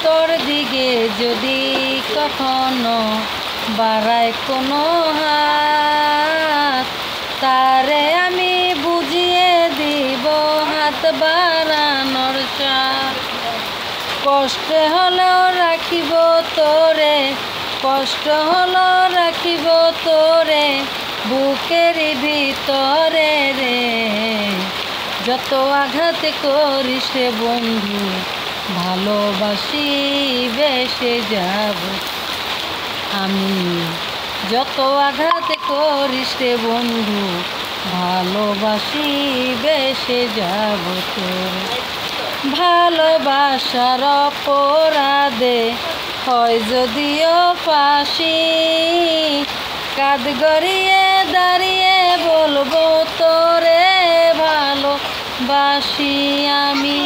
তোর দিকে যদি কখনো বাড়ায় কোনো হাত, তারে আমি বুঝিয়ে দিব হাত বাড়ানোর সাথ। কষ্ট হলেও রাখিব তোরে, কষ্ট হলেও রাখিব তোরে বুকের ভিতরে রে। যত আঘাত করিস রে বন্ধু, ভালোবাসি বেসে যাব আমি। যত আঘাত করিস রে বন্ধু, ভালোবাসি বেসে যাব তোর। ভালোবাসার অপরাধে হয় যদিও ফাঁসি, কাঁধ গড়িয়ে দাঁড়িয়ে বলবো তোরে ভালোবাসি আমি।